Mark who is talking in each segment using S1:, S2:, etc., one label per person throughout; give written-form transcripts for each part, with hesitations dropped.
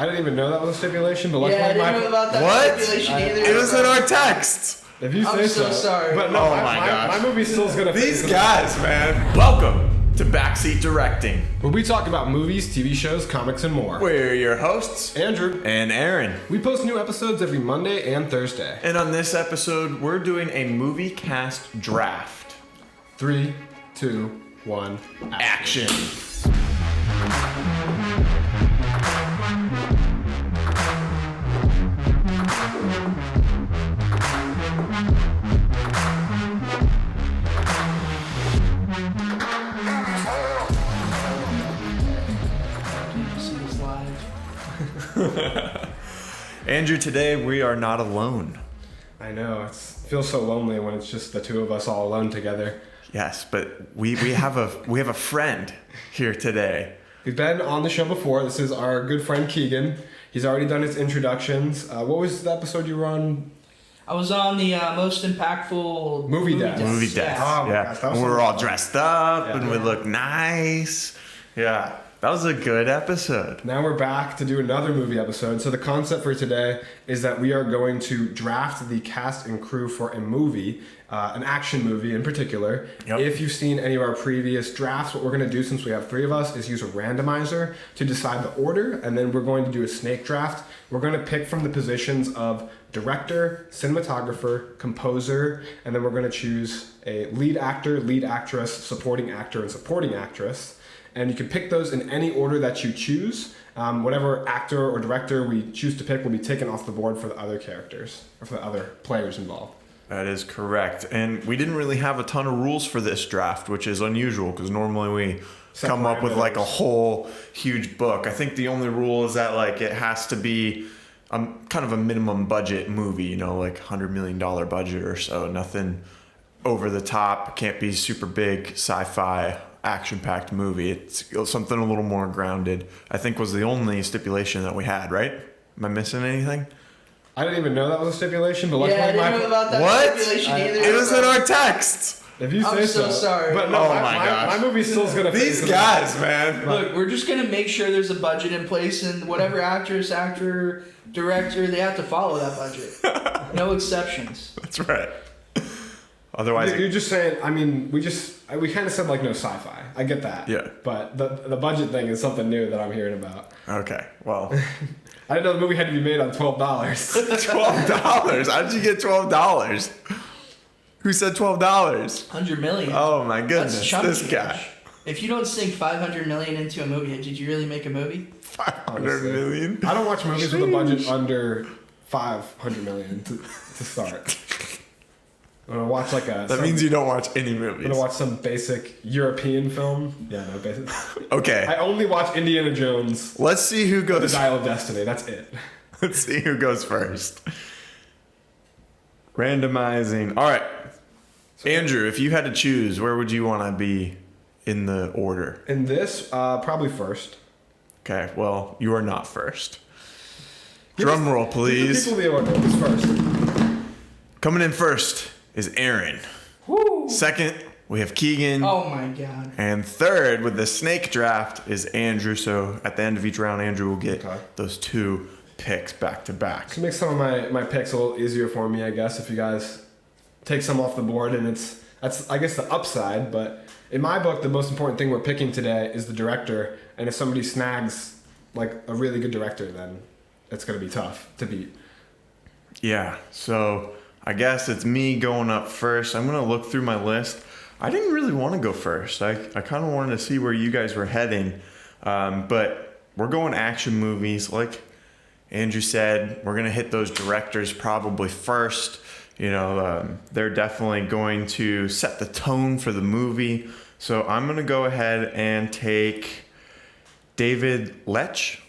S1: I didn't even know that was a stipulation, but
S2: Yeah, I
S1: luckily
S2: didn't know about that stipulation either.
S3: It was in our text.
S1: If you say
S2: I'm so sorry.
S1: But no,
S3: Oh my gosh.
S1: my movie still's gonna fit
S3: These
S1: into
S3: guys, man. Welcome to Backseat Directing.
S1: where we talk about movies, TV shows, comics, and more.
S3: We're your hosts,
S1: Andrew.
S3: and Arron.
S1: We post new episodes every Monday and Thursday.
S3: And on this episode, we're doing a movie cast draft.
S1: 3, 2, 1,
S3: Action. Andrew, today we are not alone.
S1: I know, it feels so lonely when it's just the two of us all alone together.
S3: Yes, but we have a friend here today.
S1: We've been on the show before. This is our good friend Keegan. He's already done his introductions. What was the episode you were on?
S2: I was on the most impactful
S1: Movie Desk.
S3: Movie desk.
S1: Oh my
S3: Yeah.
S1: gosh, that was
S3: And we
S1: so
S3: were all
S1: fun.
S3: dressed up
S1: Yeah.
S3: and we looked nice. Yeah. That was a good episode.
S1: Now we're back to do another movie episode. So the concept for today is that we are going to draft the cast and crew for a movie, an action movie in particular.
S3: Yep.
S1: If you've seen any of our previous drafts, what we're going to do, since we have three of us, is use a randomizer to decide the order, and then we're going to do a snake draft. We're going to pick from the positions of director, cinematographer, composer, and then we're going to choose a lead actor, lead actress, supporting actor, and supporting actress. And you can pick those in any order that you choose. Whatever actor or director we choose to pick will be taken off the board for the other characters, or for the other players involved.
S3: That is correct. And we didn't really have a ton of rules for this draft, which is unusual because normally we
S1: Set
S3: come up with like a
S1: parameters.
S3: whole huge book. I think the only rule is that like it has to be kind of a minimum budget movie, you know, like $100 million budget or so. Nothing over the top. Can't be super big sci-fi action-packed movie. It's something a little more grounded, I think, was the only stipulation that we had, right? Am I missing anything?
S1: I didn't even know that was a stipulation, but
S2: Yeah, I
S1: luckily
S2: didn't know about that
S3: What?
S2: stipulation either.
S3: It was in our text.
S1: if you say
S2: I'm so sorry.
S1: But no,
S3: Oh
S1: my
S3: my gosh.
S1: movie still's gonna fit
S3: These
S1: into
S3: guys, man.
S2: Look, we're just gonna make sure there's a budget in place, and whatever actress, actor, director, they have to follow that budget. No exceptions.
S3: That's right. Otherwise,
S1: You're just saying. I mean, we kind of said like no sci-fi. I get that.
S3: Yeah.
S1: But the budget thing is something new that I'm hearing about.
S3: okay. Well,
S1: I didn't know the movie had to be made on $12.
S3: $12. How did you get $12? Who said $12?
S2: 100 million.
S3: Oh my
S2: That's
S3: goodness,
S2: chunky
S3: this guy.
S2: cash. If you don't sink 500 million into a movie, did you really make a movie?
S3: 500 million.
S1: I don't watch movies with a budget under 500 million to start. I'm gonna watch like a.
S3: That means you don't watch any
S1: I'm
S3: movies.
S1: gonna watch some basic European film. Yeah, no basic.
S3: Okay.
S1: I only watch Indiana Jones,
S3: Let's see who
S1: The
S3: goes.
S1: Dial of Destiny. That's it.
S3: Let's see who goes first. Randomizing. All right. Andrew, if you had to choose, where would you want to be in the order?
S1: In this, probably first.
S3: Okay. Well, you are not first. Drum roll,
S1: Give
S3: please.
S1: the people the order. Who's first?
S3: Coming in first is Arron.
S2: Woo!
S3: Second, we have Keegan.
S2: Oh my god.
S3: And third, with the snake draft, is Andrew. So at the end of each round, Andrew will get
S1: Okay.
S3: those two picks back to back.
S1: To make some of my picks a little easier for me, I guess, if you guys take some off the board, and that's I guess the upside. But in my book, the most important thing we're picking today is the director. And if somebody snags like a really good director, then it's gonna be tough to beat.
S3: Yeah, so I guess it's me going up first. I'm going to look through my list. I didn't really want to go first. I kind of wanted to see where you guys were heading. But we're going action movies. Like Andrew said, we're going to hit those directors probably first. You know, they're definitely going to set the tone for the movie. So I'm going to go ahead and take David Lech.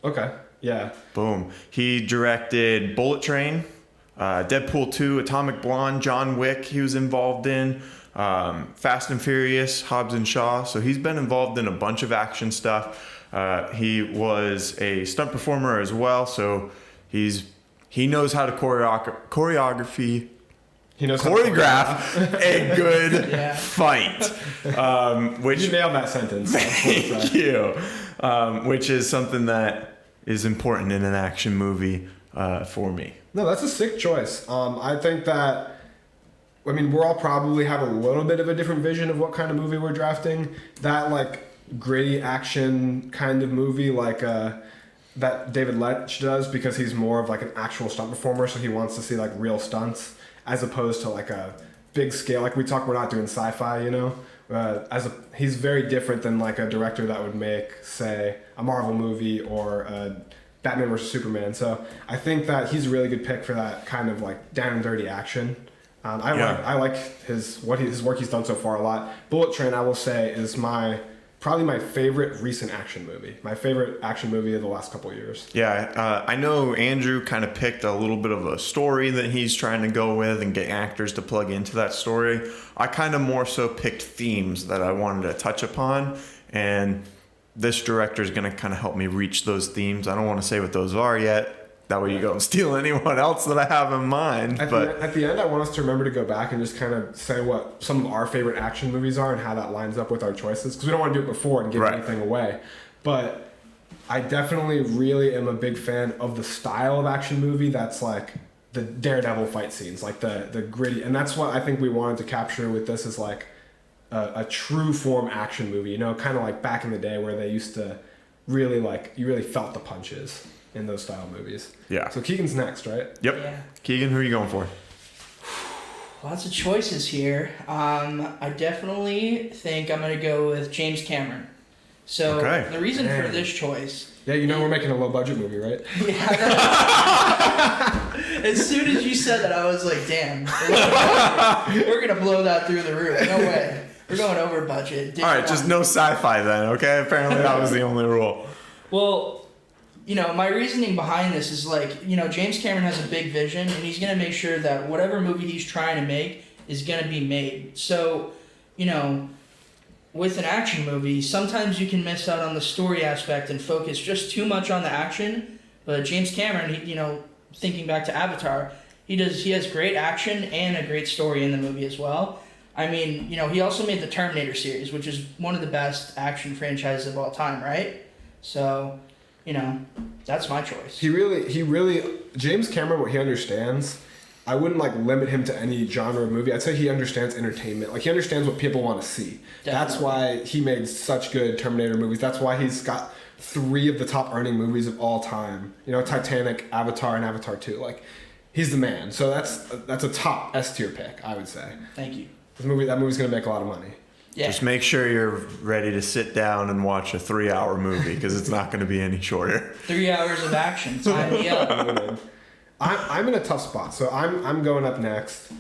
S1: Okay. Yeah.
S3: Boom. He directed Bullet Train, Deadpool 2, Atomic Blonde, John Wick he was involved in, Fast and Furious, Hobbs and Shaw. So he's been involved in a bunch of action stuff. He was a stunt performer as well, so he knows how to choreography
S1: He knows how to
S3: choreograph a good
S2: Yeah.
S3: fight, which
S1: You nailed that sentence.
S3: thank you, which is something that is important in an action movie for me.
S1: No, that's a sick choice. I think that, I mean, we're all probably have a little bit of a different vision of what kind of movie we're drafting. That like gritty action kind of movie, like that David Leitch does, because he's more of like an actual stunt performer, so he wants to see like real stunts as opposed to like a big scale. Like we talk, we're not doing sci-fi, you know. He's very different than like a director that would make, say, a Marvel movie or a Batman vs Superman. So I think that he's a really good pick for that kind of like down and dirty action. I like his work he's done so far a lot. Bullet Train, I will say, is probably my favorite recent action movie. My favorite action movie of the last couple of years.
S3: Yeah, I know Andrew kind of picked a little bit of a story that he's trying to go with and get actors to plug into that story. I kind of more so picked themes that I wanted to touch upon, and this director is going to kind of help me reach those themes. I don't want to say what those are yet. That way you don't steal anyone else that I have in mind.
S1: At the end, I want us to remember to go back and just kind of say what some of our favorite action movies are and how that lines up with our choices. Because we don't want to do it before and give anything away. But I definitely really am a big fan of the style of action movie that's like the daredevil fight scenes, like the gritty. And that's what I think we wanted to capture with this, is like a true form action movie. You know, kind of like back in the day where they used to really like, you really felt the punches in those style movies.
S3: Yeah.
S1: So Keegan's next, right?
S3: Yep.
S2: Yeah.
S3: Keegan, who are you going for?
S2: Lots of choices here. I definitely think I'm going to go with James Cameron. So the reason for this choice...
S1: Yeah, you know we're making a low-budget movie, right?
S2: Yeah. As soon as you said that, I was like, damn. We're going to blow that through the roof. No way. We're going over budget.
S3: All right, just no sci-fi then, okay? Apparently that was the only rule.
S2: Well... You know, my reasoning behind this is like, you know, James Cameron has a big vision, and he's going to make sure that whatever movie he's trying to make is going to be made. So, you know, with an action movie, sometimes you can miss out on the story aspect and focus just too much on the action. But James Cameron, you know, thinking back to Avatar, he has great action and a great story in the movie as well. I mean, you know, he also made the Terminator series, which is one of the best action franchises of all time, right? So... You know, that's my choice. He
S1: really, James Cameron, what he understands, I wouldn't like limit him to any genre of movie. I'd say he understands entertainment. Like he understands what people want to see. Definitely. That's why he made such good Terminator movies. That's why he's got 3 of the top earning movies of all time. You know, Titanic, Avatar, and Avatar 2. Like, he's the man. So that's a top S tier pick, I would say.
S2: Thank you.
S1: That movie's gonna make a lot of money.
S2: Yeah.
S3: Just make sure you're ready to sit down and watch a 3-hour movie, because it's not going to be any shorter.
S2: 3 hours of action. Time me up.
S1: I'm in a tough spot, so I'm going up next.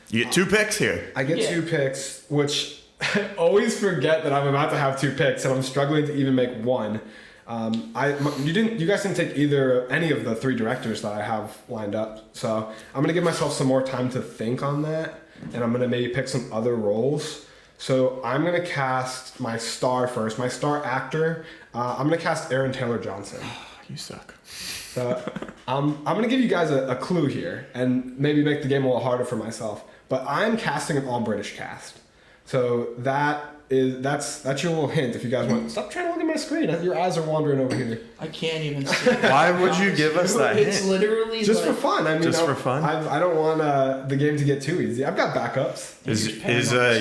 S3: You get 2 picks here.
S1: I get 2 picks, which I always forget that I'm about to have 2 picks, and I'm struggling to even make one. You guys didn't take any of the 3 directors that I have lined up, so I'm gonna give myself some more time to think on that, and I'm gonna maybe pick some other roles. So I'm going to cast my star first. My star actor, I'm going to cast Aaron Taylor Johnson.
S3: You suck.
S1: So I'm going to give you guys a clue here and maybe make the game a little harder for myself. But I'm casting an all-British cast. So that's your little hint if you guys want. Stop trying to look at my screen. Your eyes are wandering over here.
S2: I can't even see.
S3: Why would you give us that hint?
S2: It's literally
S1: just for fun. I mean,
S3: just for fun.
S1: I don't want the game to get too easy. I've got backups.
S3: Is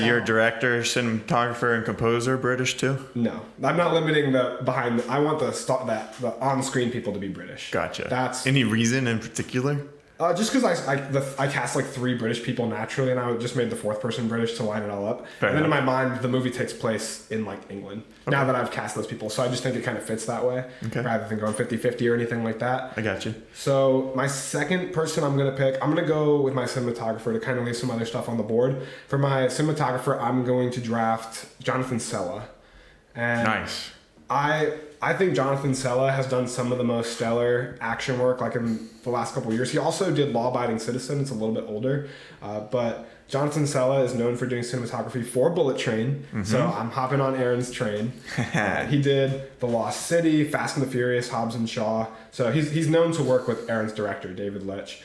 S3: your director, cinematographer, and composer British too?
S1: No, I'm not limiting the behind. I want the on-screen people to be British.
S3: Gotcha.
S1: That's
S3: any reason in particular?
S1: Just because I cast like 3 British people naturally, and I just made the 4th person British to line it all up.
S3: Fair
S1: and
S3: enough.
S1: then in my mind, the movie takes place in like England. Okay. Now that I've cast those people, so I just think it kind of fits that way, rather than going 50-50 or anything like that.
S3: I got you.
S1: So my second person I'm gonna pick, I'm gonna go with my cinematographer to kind of leave some other stuff on the board. For my cinematographer, I'm going to draft Jonathan Sella. And
S3: nice.
S1: I think Jonathan Sella has done some of the most stellar action work like in the last couple of years. He also did Law Abiding Citizen. It's a little bit older. But Jonathan Sella is known for doing cinematography for Bullet Train. Mm-hmm. So I'm hopping on Aaron's train. He did The Lost City, Fast and the Furious, Hobbs and Shaw. So he's known to work with Aaron's director, David Leitch.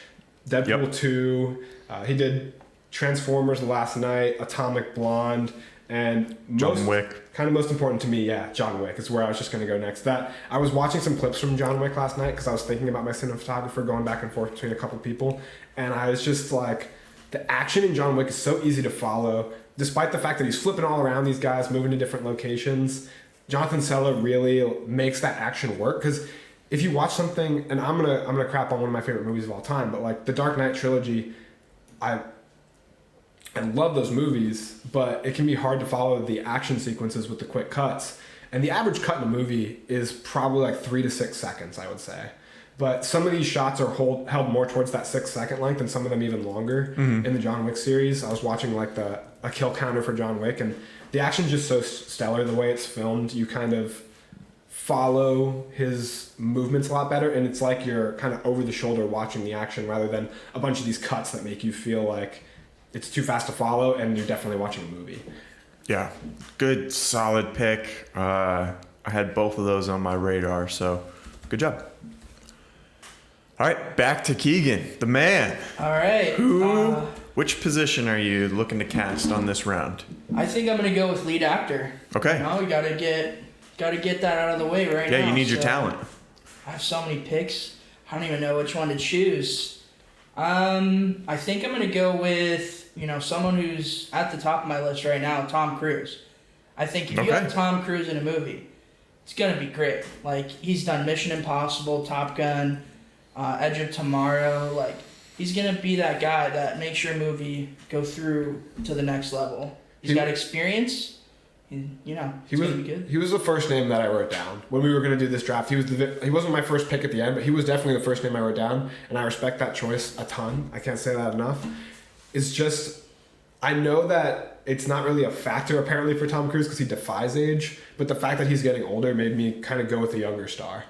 S1: Deadpool 2. He did Transformers Last Night, Atomic Blonde, And
S3: John Wick.
S1: Kind of most important to me, yeah, John Wick is where I was just going to go next. That I was watching some clips from John Wick last night because I was thinking about my cinematographer, going back and forth between a couple people, and I was just like, the action in John Wick is so easy to follow, despite the fact that he's flipping all around these guys, moving to different locations. Jonathan Sella really makes that action work, because if you watch something, and I'm gonna crap on one of my favorite movies of all time, but like the Dark Knight trilogy, I love those movies, but it can be hard to follow the action sequences with the quick cuts. And the average cut in a movie is probably like 3 to 6 seconds, I would say. But some of these shots are held more towards that 6 second length, and some of them even longer in the John Wick series. I was watching like a kill counter for John Wick, and the action's just so stellar. The way it's filmed, you kind of follow his movements a lot better, and it's like you're kind of over the shoulder watching the action rather than a bunch of these cuts that make you feel like it's too fast to follow and you're definitely watching a movie.
S3: Yeah, good, solid pick. I had both of those on my radar, so good job. All right, back to Keegan, the man.
S2: All right.
S3: Which position are you looking to cast on this round?
S2: I think I'm gonna go with lead actor.
S3: Okay.
S2: You know, we gotta get that out of the way right now.
S3: Yeah, you need your talent.
S2: I have so many picks. I don't even know which one to choose. I think I'm gonna go with someone who's at the top of my list right now, Tom Cruise. I think if you have Tom Cruise in a movie, it's gonna be great. Like, he's done Mission Impossible, Top Gun, Edge of Tomorrow. Like, he's gonna be that guy that makes your movie go through to the next level. He's got experience. He was good.
S1: He was the first name that I wrote down when we were going to do this draft. He wasn't my first pick at the end, but he was definitely the first name I wrote down, and I respect that choice a ton. I can't say that enough. It's just, I know that it's not really a factor apparently for Tom Cruise because he defies age, but the fact that he's getting older made me kind of go with the younger star.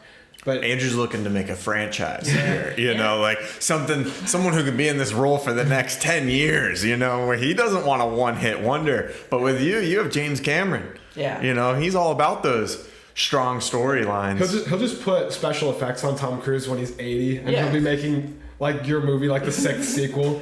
S1: But
S3: Andrew's looking to make a franchise here, like someone who could be in this role for the next 10 years, where he doesn't want a one-hit wonder. But with you have James Cameron.
S2: Yeah.
S3: He's all about those strong storylines.
S1: He'll just put special effects on Tom Cruise when he's 80, and he'll be making like your movie, like the 6th sequel.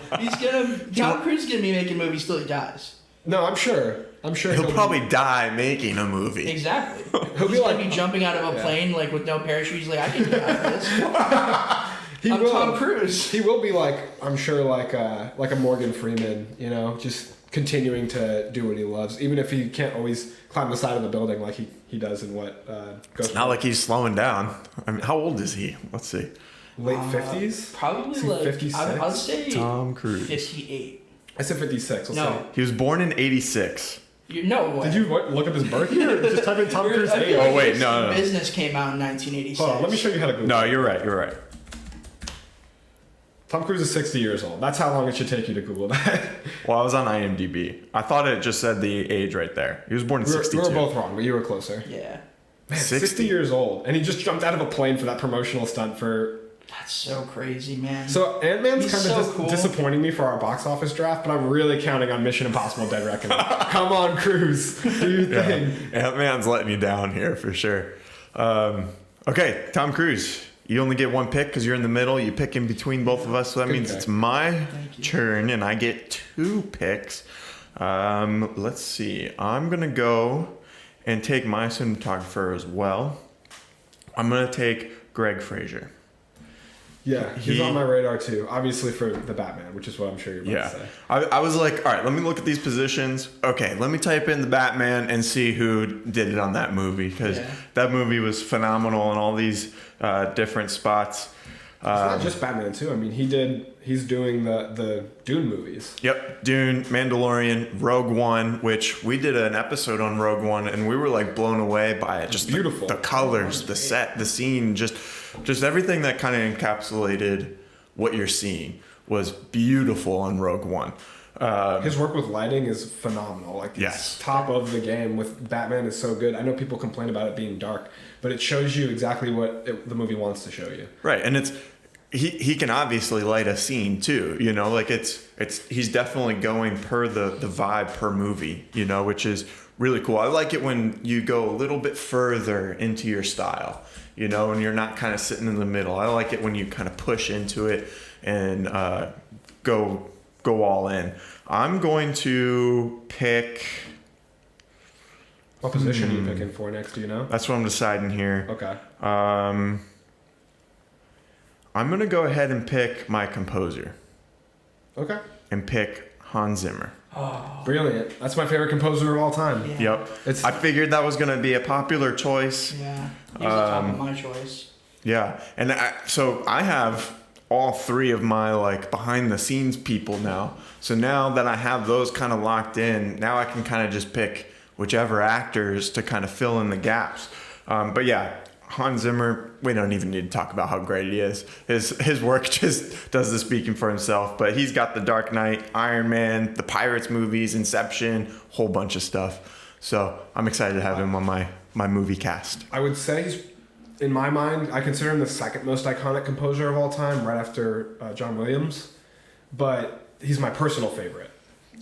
S2: Tom Cruise is gonna be making movies till he dies.
S1: No, I'm sure
S3: he'll probably die making a movie.
S2: Exactly.
S1: He's
S2: gonna be jumping out of a plane like with no parachute. He's like, I can get out of this. I'm Tom Cruise.
S1: He will be like, I'm sure, like a Morgan Freeman, just continuing to do what he loves, even if he can't always climb the side of the building like he does in what goes.
S3: It's not like he's slowing down. I mean, how old is he? Let's see.
S1: Late 50s?
S2: Probably like
S1: 56?
S2: I'd say
S3: Tom Cruise.
S2: 58.
S1: I said 56.
S2: No.
S3: He was born in 86.
S2: No way.
S1: Did you look up his birth year? Just type in Tom Cruise age.
S3: Oh, wait, no.
S2: Business came out in 1986.
S1: Hold on, let me show you how to Google.
S3: No, you're right.
S1: Tom Cruise is 60 years old. That's how long it should take you to Google that.
S3: Well, I was on IMDb. I thought it just said the age right there. He was born in 62.
S1: We were both wrong, but you were closer.
S2: Yeah.
S1: Man,
S3: 60
S1: 60 years old. And he just jumped out of a plane for that promotional stunt for...
S2: That's so crazy, man.
S1: So Ant-Man's kind of
S2: cool.
S1: disappointing me for our box office draft, but I'm really counting on Mission Impossible Dead Reckoning. Come on, Cruise. Do your thing.
S3: Ant-Man's letting you down here for sure. Okay, Tom Cruise. You only get one pick because you're in the middle. You pick in between both of us, so that means
S1: pick.
S3: it's my turn, and I get 2 picks. Let's see. I'm going to go and take my cinematographer as well. I'm going to take Greg Fraser.
S1: Yeah, he's on my radar too. Obviously for the Batman, which is what I'm sure you're about to say.
S3: I was like, all right, let me look at these positions. Okay, let me type in the Batman and see who did it on that movie, because that movie was phenomenal in all these different spots.
S1: It's not just Batman too. I mean, he's doing the Dune movies.
S3: Yep, Dune, Mandalorian, Rogue One, which we did an episode on Rogue One, and we were like blown away by it. Just
S1: beautiful.
S3: The colors, the set, the scene, just everything that kind of encapsulated what you're seeing was beautiful on Rogue One.
S1: His work with lighting is phenomenal. Like, it's top of the game with Batman is so good. I know people complain about it being dark, but it shows you exactly what the movie wants to show you.
S3: Right, and it's he can obviously light a scene too. Like he's definitely going per the vibe per movie. Which is really cool. I like it when you go a little bit further into your style. And you're not kind of sitting in the middle. I like it when you kind of push into it and go all in. I'm going to pick
S1: What position are you picking for next? Do you know?
S3: That's what I'm deciding here.
S1: Okay.
S3: I'm gonna go ahead and pick my composer
S1: Okay.
S3: and pick Hans Zimmer.
S2: Oh,
S1: Brilliant. That's my favorite composer of all time.
S2: yeah.
S3: Yep.
S1: It's
S3: I figured that was gonna be a popular choice.
S2: Yeah. He was the top of my choice.
S3: Yeah, and so I have all three of my like behind the scenes people now. So now that I have those kind of locked in, now I can kind of just pick whichever actors to kind of fill in the gaps. But yeah, Hans Zimmer, we don't even need to talk about how great he is. His work just does the speaking for himself. But he's got The Dark Knight, Iron Man, the Pirates movies, Inception, whole bunch of stuff. So I'm excited to have him on my movie cast.
S1: I would say he's, in my mind, I consider him the second most iconic composer of all time, right after John Williams. But he's my personal favorite.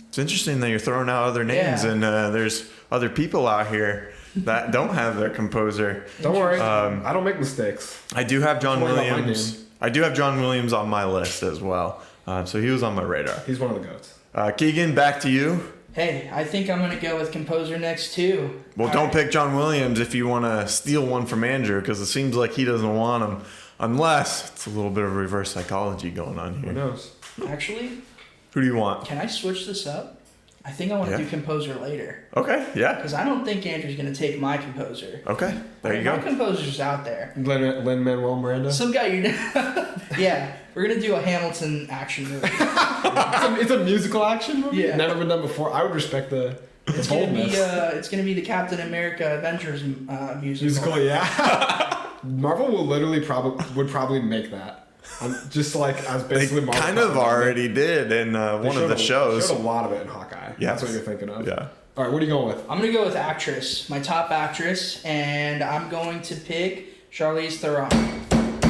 S3: It's interesting that you're throwing out other names,
S2: Yeah.
S3: and there's other people out here that don't have their composer.
S1: Don't worry, I don't make mistakes.
S3: I do have John
S1: Don't worry about my
S3: Williams. I do have John Williams on my list as well. So he was on my radar.
S1: He's one of the goats.
S3: Keegan, back to you.
S2: Hey, I think I'm going to go with composer next, too.
S3: Well,
S2: All
S3: don't
S2: right.
S3: pick John Williams if you want to steal one from Andrew, because it seems like he doesn't want him, unless it's a little bit of reverse psychology going on
S1: Who
S3: here.
S1: knows?
S2: Actually,
S3: Who do you want?
S2: can I switch this up? I think I want to
S3: Yeah.
S2: do composer later.
S3: Okay, yeah.
S2: Because I don't think Andrew's going to take my composer.
S3: Okay, there you
S2: My
S3: go.
S2: composer's out there.
S1: Lin-Manuel Miranda.
S2: Some guy you know. Yeah, we're going to do a Hamilton action movie.
S1: It's a musical action movie.
S2: Yeah.
S1: Never been done before. I would respect the
S2: It's gonna be
S1: boldness.
S2: the Captain America Avengers musical.
S1: Musical, yeah. Marvel will literally probably make that. Just like as
S3: They
S1: basically Marvel.
S3: kind of already did in
S1: They
S3: one of
S1: showed
S3: the shows.
S1: Showed a lot of it in Hawkeye.
S3: Yeah.
S1: That's what you're thinking of.
S3: Yeah.
S1: All right, what are you going with?
S2: I'm gonna go with actress, my top actress, and I'm going to pick Charlize Theron.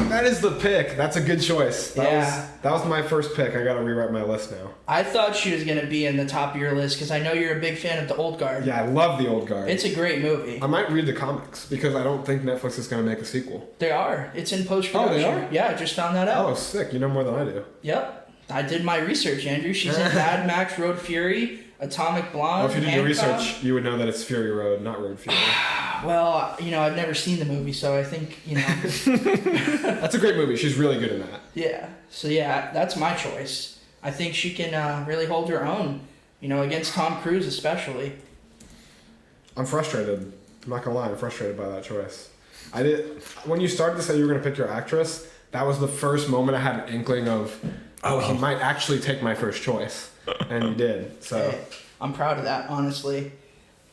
S1: That is the pick. That's a good choice.
S2: Yeah.
S1: That was my first pick. I gotta rewrite my list now.
S2: I thought she was gonna be in the top of your list because I know you're a big fan of the Old Guard.
S1: Yeah, I love the Old Guard.
S2: It's a great movie.
S1: I might read the comics because I don't think Netflix is gonna make a sequel.
S2: They are. It's in post production.
S1: Oh, they are?
S2: Yeah, I just found that out.
S1: Oh, sick! You know more than I do.
S2: Yep. I did my research, Andrew. She's in Mad Max, Road Fury, Atomic Blonde.
S1: Well, if you did your
S2: Hancock.
S1: research, you would know that it's Fury Road, not Road Fury.
S2: Well, I've never seen the movie, so I think,
S1: That's a great movie. She's really good in that.
S2: yeah. So, yeah, that's my choice. I think she can really hold her own, against Tom Cruise especially.
S1: I'm frustrated. I'm not gonna lie. I'm frustrated by that choice. When you started to say you were gonna pick your actress, that was the first moment I had an inkling of, he might actually take my first choice, and you did. So
S2: Hey, I'm proud of that, honestly.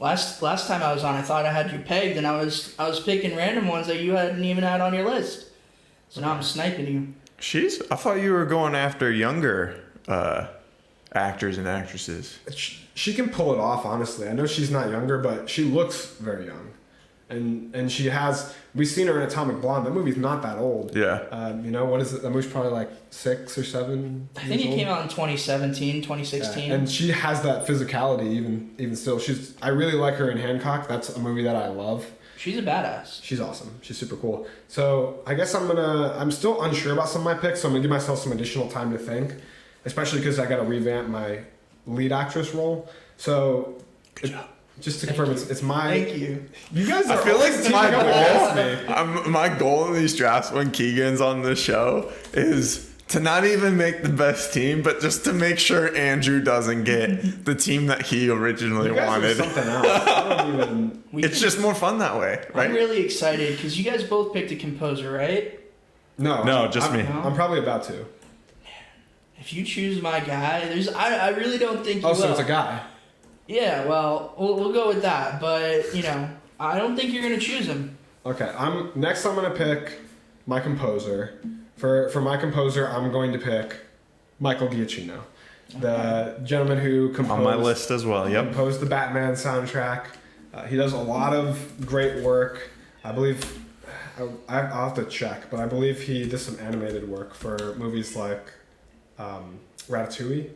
S2: Last time I was on, I thought I had you pegged, and I was picking random ones that you hadn't even had on your list. So now I'm sniping you.
S3: I thought you were going after younger actors and actresses.
S1: she can pull it off. Honestly, I know she's not younger, but she looks very young, and she has. We've seen her in Atomic Blonde. That movie's not that old.
S3: Yeah.
S1: What is it? That movie's probably like 6 or 7.
S2: I think it came out in 2017, 2016.
S1: Yeah, and she has that physicality even still. I really like her in Hancock. That's a movie that I love.
S2: She's a badass.
S1: She's awesome. She's super cool. So I guess I'm still unsure about some of my picks, so I'm gonna give myself some additional time to think, especially because I gotta revamp my lead actress role. So
S3: Good job.
S1: just to confirm, it's my.
S2: Thank you.
S1: You guys
S3: I
S1: are
S3: feel like
S1: always
S3: my
S1: teaming up against me.
S3: goal, my goal in these drafts when Keegan's on the show is to not even make the best team, but just to make sure Andrew doesn't get the team that he originally
S1: You guys are
S3: wanted.
S1: something else. I don't even.
S3: It's just more fun that way,
S2: I'm
S3: right?
S2: really excited because you guys both picked a composer, right?
S3: No, just me.
S1: I'm probably about to.
S2: If you choose my guy, I really don't think you
S1: Oh,
S2: will.
S1: so it's a guy.
S2: Yeah, well, we'll go with that. But, I don't think you're going to choose him.
S1: Okay, I'm gonna pick my composer. For my composer, I'm going to pick Michael Giacchino, the gentleman who composed
S3: On my list as well, yep.
S1: composed the Batman soundtrack. He does a lot of great work. I believe I'll have to check, but I believe he did some animated work for movies like Ratatouille,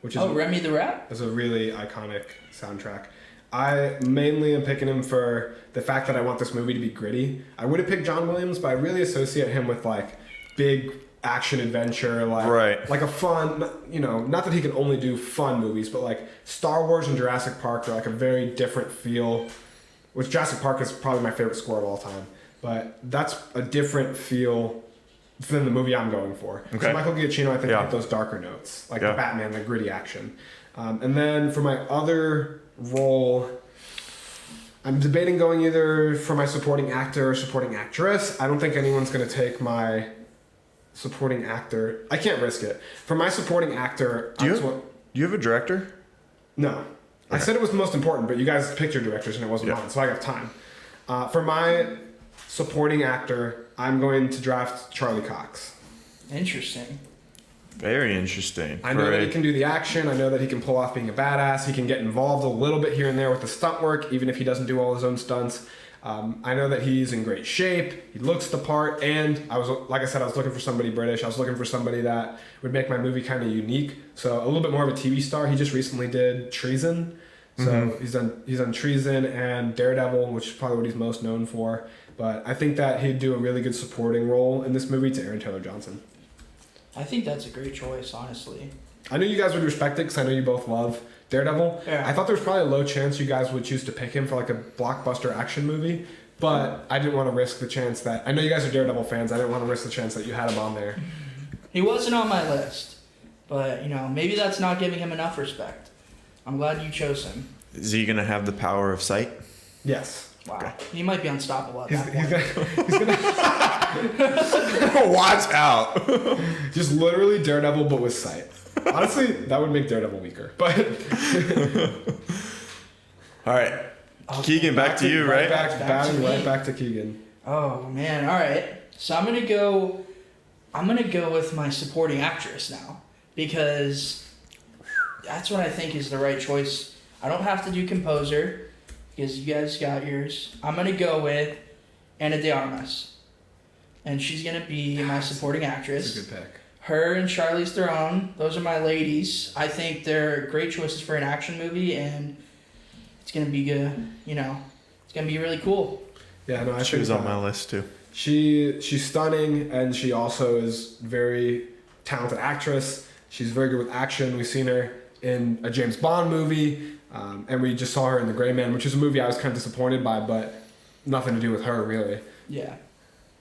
S1: which is
S2: Remy the Rat?
S1: is a really iconic soundtrack. I mainly am picking him for the fact that I want this movie to be gritty. I would have picked John Williams, but I really associate him with like big action adventure, like a fun, not that he can only do fun movies, but like Star Wars and Jurassic Park are like a very different feel which Jurassic Park is probably my favorite score of all time. But that's a different feel than the movie I'm going for.
S3: Okay.
S1: So Michael Giacchino, I think, hit those darker notes, like the Batman, the gritty action. And then for my other role, I'm debating going either for my supporting actor or supporting actress. I don't think anyone's going to take my supporting actor. I can't risk it. For my supporting actor,
S3: Do you have a director?
S1: No.
S3: Okay.
S1: I said it was the most important, but you guys picked your directors and it wasn't mine, so I got time. For my supporting actor, I'm going to draft Charlie Cox.
S2: Interesting.
S3: Very interesting.
S1: I know that he can do the action. I know that he can pull off being a badass. He can get involved a little bit here and there with the stunt work, even if he doesn't do all his own stunts. I know that he's in great shape. He looks the part, and I was looking for somebody British. I was looking for somebody that would make my movie kind of unique. So a little bit more of a TV star. He just recently did Treason. So he's done Treason and Daredevil, which is probably what he's most known for. But I think that he'd do a really good supporting role in this movie to Aaron Taylor Johnson.
S2: I think that's a great choice, honestly.
S1: I knew you guys would respect it because I know you both love Daredevil.
S2: Yeah.
S1: I thought there was probably a low chance you guys would choose to pick him for like a blockbuster action movie, but I didn't want to risk the chance that... I know you guys are Daredevil fans. I didn't want to risk the chance that you had him on there.
S2: He wasn't on my list, but, maybe that's not giving him enough respect. I'm glad you chose him.
S3: Is he going to have the power of sight?
S1: Yes.
S2: Wow.
S3: Okay.
S2: He might be unstoppable at that point.
S1: He's gonna
S3: Watch out.
S1: just literally Daredevil, but with sight. Honestly, that would make Daredevil weaker. But
S3: All right.
S2: Okay.
S3: Keegan, back to you, right?
S2: Back to me.
S1: Right back to Keegan.
S2: Oh, man. All right. So I'm going to go with my supporting actress now because that's what I think is the right choice. I don't have to do composer because you guys got yours. I'm going to go with Ana de Armas. And she's going to be my supporting actress.
S1: That's a good pick.
S2: Her and Charlize Theron, those are my ladies. I think they're great choices for an action movie, and it's going to be good. It's going to be really cool.
S1: Yeah, no,
S3: She was on my list too.
S1: She's stunning, and she also is very talented actress. She's very good with action. We've seen her in a James Bond movie, and we just saw her in The Gray Man, which is a movie I was kind of disappointed by, but nothing to do with her really.
S2: Yeah.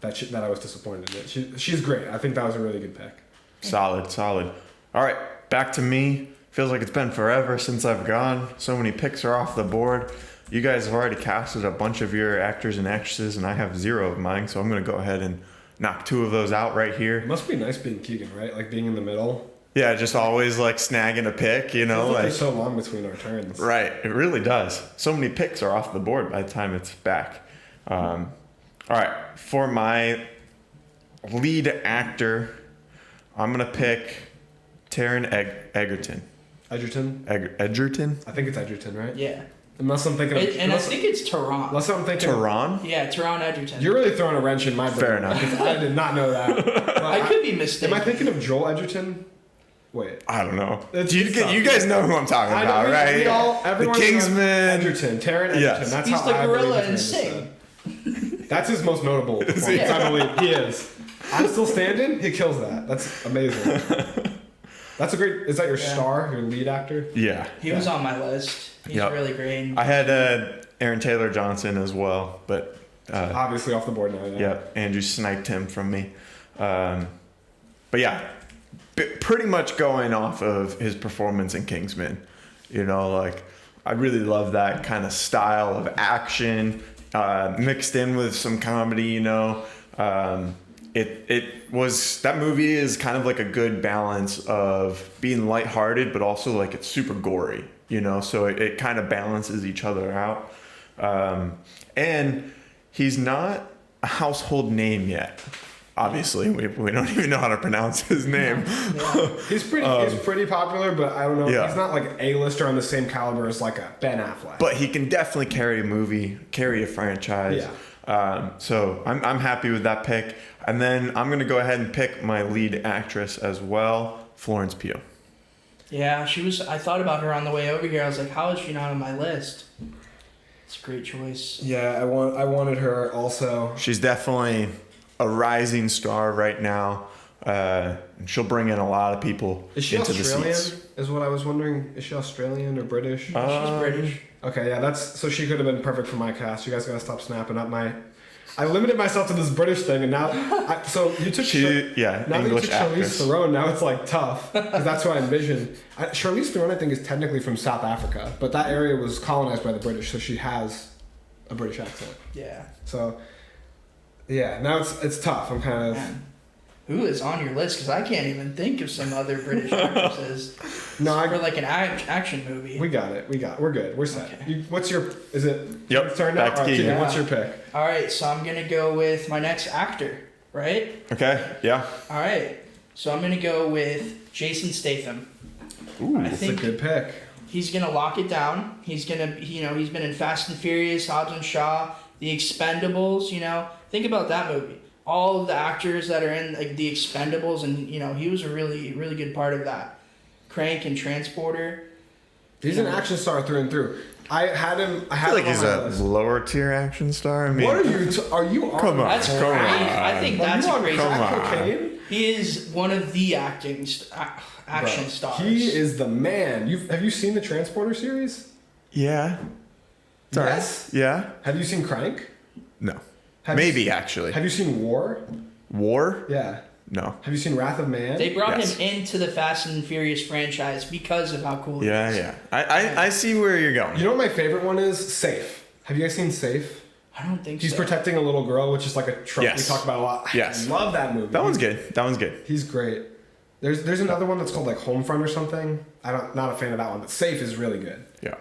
S1: That I was disappointed in. She's great. I think that was a really good pick.
S3: Solid. All right, back to me. Feels like it's been forever since I've gone. So many picks are off the board. You guys have already casted a bunch of your actors and actresses, and I have 0 of mine, so I'm going to go ahead and knock 2 of those out right here.
S1: It must be nice being Keegan, right? Like being in the middle.
S3: Yeah, just always like snagging a pick,
S1: There's so long between our turns.
S3: Right, it really does. So many picks are off the board by the time it's back. All right, for my lead actor, I'm going to pick Taron Egerton. Edgerton?
S1: I think it's Edgerton, right?
S2: Yeah.
S1: Unless I'm thinking
S2: I think it's Tehran.
S1: Unless I'm thinking...
S3: Tehran?
S2: Yeah, Tehran Edgerton.
S1: You're really throwing a wrench in my brain.
S3: Fair enough.
S1: Because I did not know that.
S2: I could be mistaken.
S1: Am I thinking of Joel Edgerton? Wait.
S3: I don't know.
S1: It's
S3: You guys know who I'm talking about, right?
S1: Everyone
S3: the Kingsman.
S1: Edgerton. Taron Edgerton.
S3: Yes.
S1: That's
S2: He's
S1: how
S2: the
S1: I believe
S2: gorilla
S1: his
S2: in
S1: name is
S2: Sing.
S1: said. That's his most notable performance, I believe. He is. I'm Still Standing? He kills that. That's amazing. That's a great... Is that your star? Your lead actor?
S3: Yeah.
S2: He was on my list. He's really great.
S3: I had Aaron Taylor Johnson as well, but...
S1: obviously off the board now.
S3: Yeah, Andrew sniped him from me. But yeah, pretty much going off of his performance in Kingsman. I really love that kind of style of action, mixed in with some comedy, That movie is kind of like a good balance of being lighthearted, but also like it's super gory, so it kind of balances each other out. And he's not a household name yet. Obviously, we don't even know how to pronounce his name.
S2: Yeah.
S1: He's pretty popular, but I don't know.
S3: Yeah.
S1: He's not like A-lister on the same caliber as like a Ben Affleck.
S3: But he can definitely carry a movie, carry a franchise.
S1: Yeah.
S3: So I'm happy with that pick. And then I'm going to go ahead and pick my lead actress as well, Florence Pugh.
S2: Yeah, I thought about her on the way over here. I was like, how is she not on my list? It's a great choice.
S1: Yeah, I wanted her also.
S3: She's definitely a rising star right now. And she'll bring in a lot of people
S1: Is she
S3: into
S1: Australian?
S3: the seats.
S1: Is what I was wondering. Is she Australian or British?
S2: She's British.
S1: Okay, yeah, so she could have been perfect for my cast. You guys gotta stop snapping up my. I limited myself to this British thing, and now, so you took now
S3: English
S1: that you took
S3: actress.
S1: Charlize Theron. Now it's like tough because that's who I envisioned. Charlize Theron, I think, is technically from South Africa, but that area was colonized by the British, so she has a British accent.
S2: Yeah.
S1: So, yeah, now it's tough. I'm kind of.
S2: Man. Who is on your list? Because I can't even think of some other British actresses for like an action movie.
S1: We got it. We're good. We're set.
S2: Okay.
S1: What's your? Is it?
S3: Yep,
S1: Your turn now?
S3: back to
S1: All right,
S3: Keegan.
S1: Keegan, what's your pick?
S2: All right, so I'm gonna go with my next actor. Right.
S3: Okay, yeah.
S2: All right. So I'm gonna go with Jason Statham.
S3: Ooh,
S2: I
S1: That's a
S2: think
S1: good pick.
S2: he's gonna lock it down. He's gonna, he's been in Fast and Furious, Hobbs and Shaw, The Expendables. Think about that movie. All of the actors that are in like The Expendables, and he was a really, really good part of that. Crank and Transporter.
S1: He's an action star through and through. I had him. I
S3: I
S1: had
S3: feel like
S1: him
S3: he's
S1: on my
S3: a
S1: list.
S3: lower tier action star. I mean,
S1: What are you? Are you on?
S3: Come on.
S2: That's
S3: Come
S2: great.
S3: on.
S2: I think
S1: Are
S2: that's
S1: you
S2: a
S1: on
S2: great.
S3: Come on.
S1: cocaine?
S2: He is one of the action
S1: Bro,
S2: stars.
S1: He is the man. Have you seen the Transporter series?
S3: yeah. Sorry.
S1: Yes.
S3: Yeah.
S1: Have you seen Crank?
S3: No.
S1: Have
S3: Maybe
S1: you,
S3: actually.
S1: Have you seen War?
S3: War?
S1: Yeah.
S3: No.
S1: Have you seen Wrath of Man?
S2: They brought
S3: Yes.
S2: him into the Fast and Furious franchise because of how cool he
S3: Yeah,
S2: is.
S3: yeah. I see where you're going.
S1: You know what my favorite one is? Safe. Have you guys seen Safe?
S2: I don't think
S1: He's
S2: so.
S1: protecting a little girl, which is like a trope
S3: Yes.
S1: we talk about a lot.
S3: Yes.
S1: I love that movie.
S3: That one's good. That one's good.
S1: He's great. There's another one that's called like Homefront or something. Not a fan of that one, but Safe is really good.
S3: Yeah.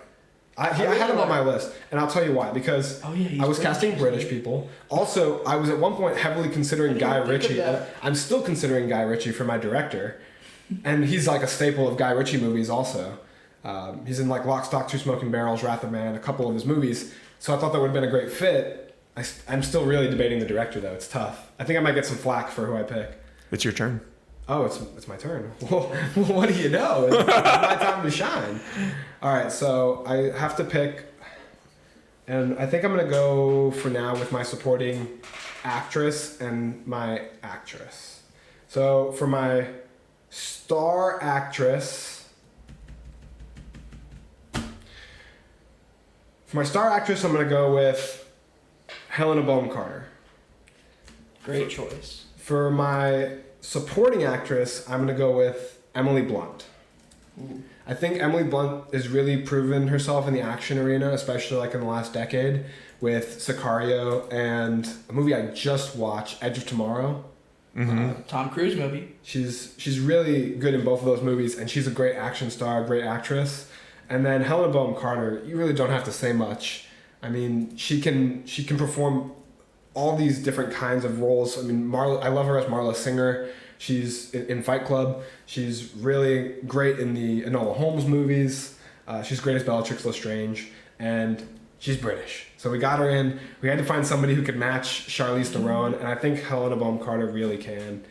S1: I had him on my list, and I'll tell you why. Because
S2: Oh, yeah, he's
S1: I was
S2: British,
S1: casting
S2: isn't
S1: British
S2: he?
S1: people. Also, I was at one point heavily considering Guy
S2: think of
S1: Ritchie.
S2: that.
S1: I'm still considering Guy Ritchie for my director, and he's like a staple of Guy Ritchie movies. Also, he's in like Lock, Stock, Two Smoking Barrels, Wrath of Man, a couple of his movies. So I thought that would have been a great fit. I'm still really debating the director though. It's tough. I think I might get some flack for who I pick.
S3: It's your turn.
S1: Oh, it's my turn. Well, what do you know? It's my time to shine. All right, so I have to pick, and I think I'm gonna go for now with my supporting actress and my actress. So for my star actress, I'm gonna go with Helena Bonham Carter.
S2: Great choice.
S1: For my supporting actress, I'm gonna go with Emily Blunt.
S2: Ooh.
S1: I think Emily Blunt has really proven herself in the action arena, especially like in the last decade with Sicario and a movie I just watched, Edge of Tomorrow.
S2: Tom Cruise movie.
S1: She's really good in both of those movies, and she's a great action star, great actress. And then Helena Bonham Carter, you really don't have to say much. I mean, she can perform all these different kinds of roles. I mean, I love her as Marla Singer. She's in Fight Club. She's really great in the Enola Holmes movies. She's great as Bellatrix Lestrange, and she's British. So we got her in. We had to find somebody who could match Charlize Theron, and I think Helena Bonham Carter really can.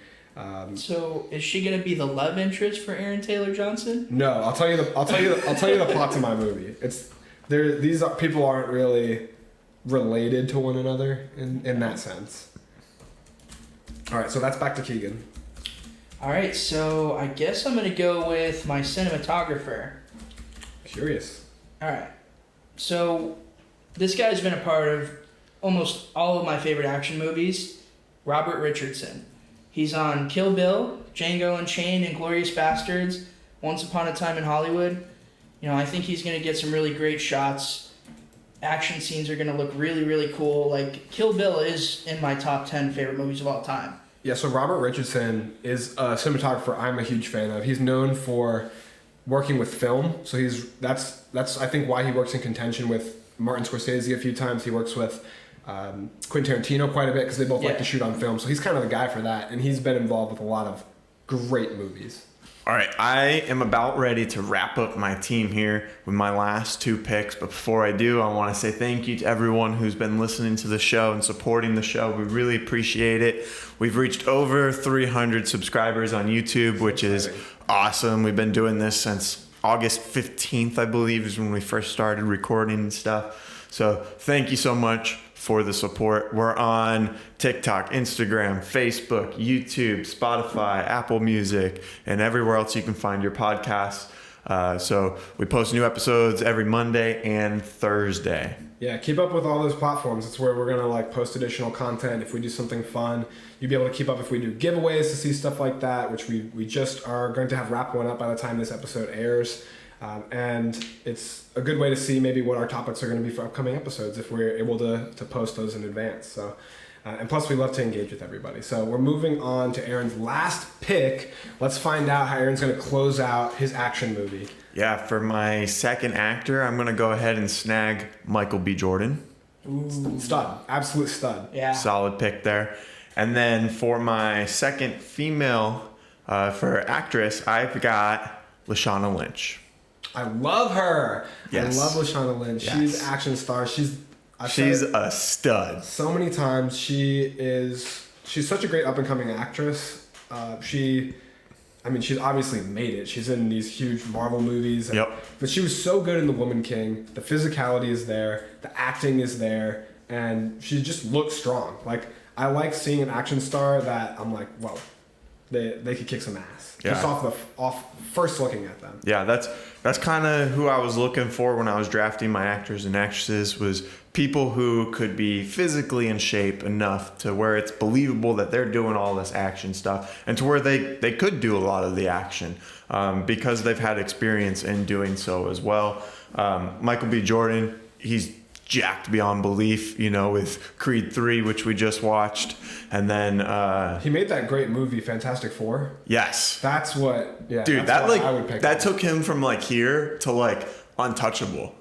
S2: So is she gonna be the love interest for Aaron Taylor Johnson?
S1: No, I'll tell you the plot to my movie. People aren't really related to one another in that sense. All right, so that's back to Keegan.
S2: All right, so I guess I'm gonna go with my cinematographer.
S1: Curious.
S2: All right, so this guy's been a part of almost all of my favorite action movies. Robert Richardson. He's on Kill Bill, Django Unchained, and Glorious Bastards, Once Upon a Time in Hollywood. I think he's gonna get some really great shots. Action scenes are gonna look really, really cool. Like Kill Bill is in my top 10 favorite movies of all time.
S1: Yeah, so Robert Richardson is a cinematographer I'm a huge fan of. He's known for working with film, so that's I think why he works in contention with Martin Scorsese a few times. He works with Quentin Tarantino quite a bit because they both like to shoot on film. So he's kind of the guy for that, and he's been involved with a lot of great movies.
S3: All right, I am about ready to wrap up my team here with my last two picks. But before I do, I want to say thank you to everyone who's been listening to the show and supporting the show. We really appreciate it. We've reached over 300 subscribers on YouTube, which is awesome. We've been doing this since August 15th, I believe, is when we first started recording and stuff. So thank you so much for the support. We're on TikTok, Instagram, Facebook, YouTube, Spotify, Apple Music, and everywhere else you can find your podcasts. So we post new episodes every Monday and Thursday.
S1: Yeah, keep up with all those platforms. It's where we're going to like post additional content. If we do something fun, you'll be able to keep up if we do giveaways to see stuff like that, which we just are going to have wrapped one up by the time this episode airs. And it's a good way to see maybe what our topics are going to be for upcoming episodes if we're able to post those in advance. So, and plus we love to engage with everybody. So we're moving on to Arron's last pick. Let's find out how Arron's going to close out his action movie.
S3: Yeah, for my second actor, I'm going to go ahead and snag Michael B. Jordan.
S2: Ooh.
S1: Stud. Absolute stud.
S2: Yeah.
S3: Solid pick there. And then for my second female for actress, I've got Lashana Lynch.
S1: I love her.
S3: Yes.
S1: I love Lashana Lynch.
S3: Yes.
S1: She's an action star. She's
S3: a stud.
S1: So many times. She's such a great up and coming actress. She's obviously made it. She's in these huge Marvel movies.
S3: Yep.
S1: But she was so good in The Woman King. The physicality is there. The acting is there. And she just looks strong. Like, I like seeing an action star that I'm like, whoa, they could kick some ass.
S3: Yeah.
S1: Just off first looking at them.
S3: Yeah, that's kind of who I was looking for when I was drafting my actors and actresses, was people who could be physically in shape enough to where it's believable that they're doing all this action stuff, and to where they could do a lot of the action because they've had experience in doing so as well. Michael B. Jordan, he's jacked beyond belief, with Creed 3, which we just watched. And then
S1: he made that great movie Fantastic Four.
S3: Yes.
S1: That's what, yeah.
S3: Dude,
S1: that's
S3: that
S1: what I would pick.
S3: that took him from here to untouchable,